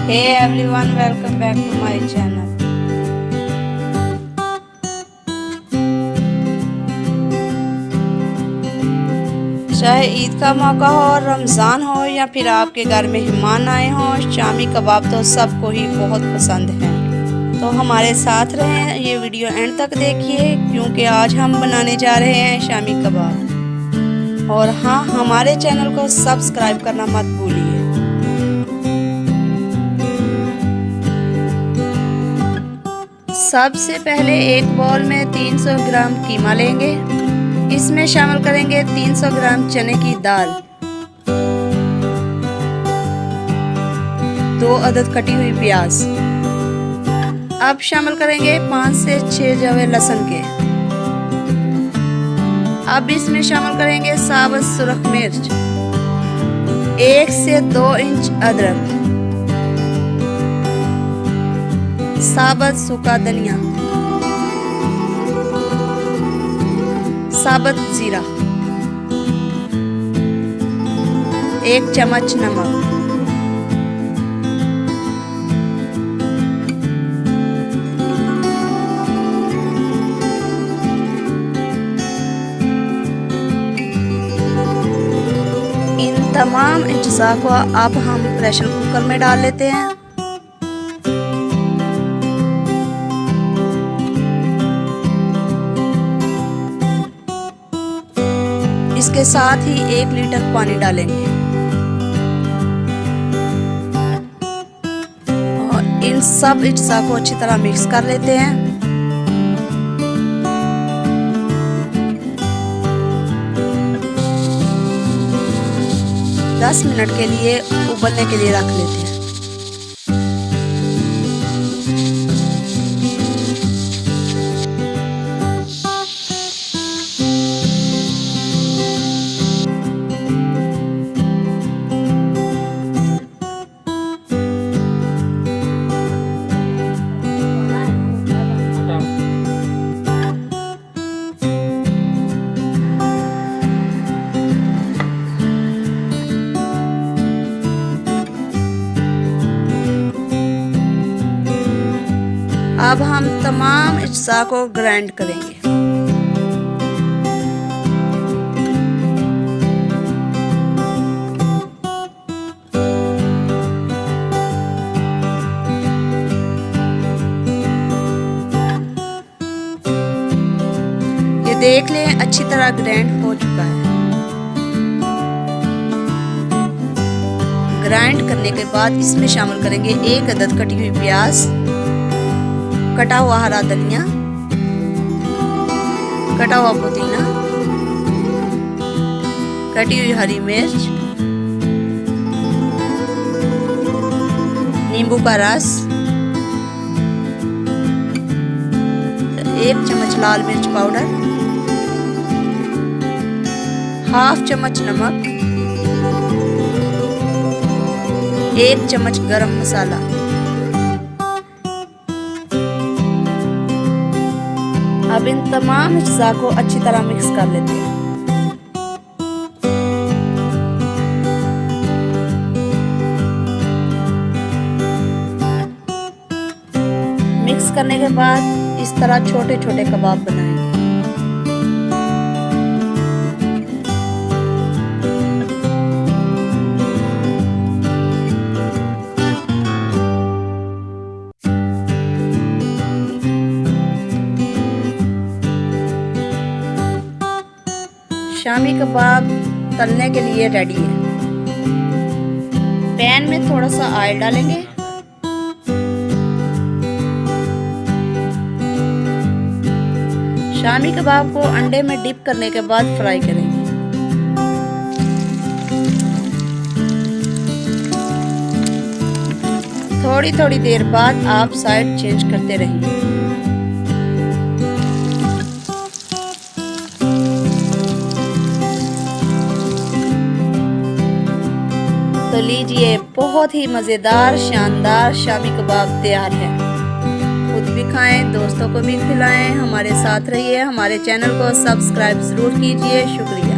Hey everyone, welcome back to my channel. चाहे ईद का मौका हो, रमज़ान हो या फिर आपके घर में मेहमान आए हों, शामी कबाब तो सबको ही बहुत पसंद है। तो हमारे साथ रहें, ये वीडियो एंड तक देखिए क्योंकि आज हम बनाने जा रहे हैं शामी कबाब। और हाँ, हमारे चैनल को सब्सक्राइब करना मत भूलिए। सबसे पहले एक बाउल में 300 ग्राम कीमा लेंगे। इसमें शामिल करेंगे 300 ग्राम चने की दाल, 2 अदद कटी हुई प्याज। अब शामिल करेंगे 5 से 6 जवे लहसुन के। अब इसमें शामिल करेंगे साबुत सुरख मिर्च, 1 से 2 इंच अदरक, साबुत सूखा धनिया, साबुत जीरा, 1 चम्मच नमक। इन तमाम अज्जा को अब हम प्रेशर कुकर में डाल लेते हैं। इसके साथ ही 1 लीटर पानी डालेंगे और इन सब अज्जा को अच्छी तरह मिक्स कर लेते हैं। दस मिनट के लिए उबलने के लिए रख लेते हैं। अब हम तमाम अज्जा को ग्राइंड करेंगे। ये देख लें, अच्छी तरह ग्राइंड हो चुका है। ग्राइंड करने के बाद इसमें शामिल करेंगे 1 अदद कटी हुई प्याज, कटा हुआ हरा धनिया, कटा हुआ पुदीना, कटी हुई हरी मिर्च, नींबू का रस, 1 चम्मच लाल मिर्च पाउडर, ½ चम्मच नमक, 1 चम्मच गरम मसाला। अब इन तमाम अज्जा को अच्छी तरह मिक्स कर लेते हैं। मिक्स करने के बाद इस तरह छोटे छोटे कबाब बनाएंगे। शामी कबाब तलने के लिए रेडी है। पैन में थोड़ा सा ऑयल डालेंगे। शामी कबाब को अंडे में डिप करने के बाद फ्राई करेंगे। थोड़ी थोड़ी देर बाद आप साइड चेंज करते रहिए। तो लीजिए, बहुत ही मज़ेदार शानदार शामी कबाब तैयार है। खुद भी खाएं, दोस्तों को भी खिलाएं। हमारे साथ रहिए, हमारे चैनल को सब्सक्राइब ज़रूर कीजिए। शुक्रिया।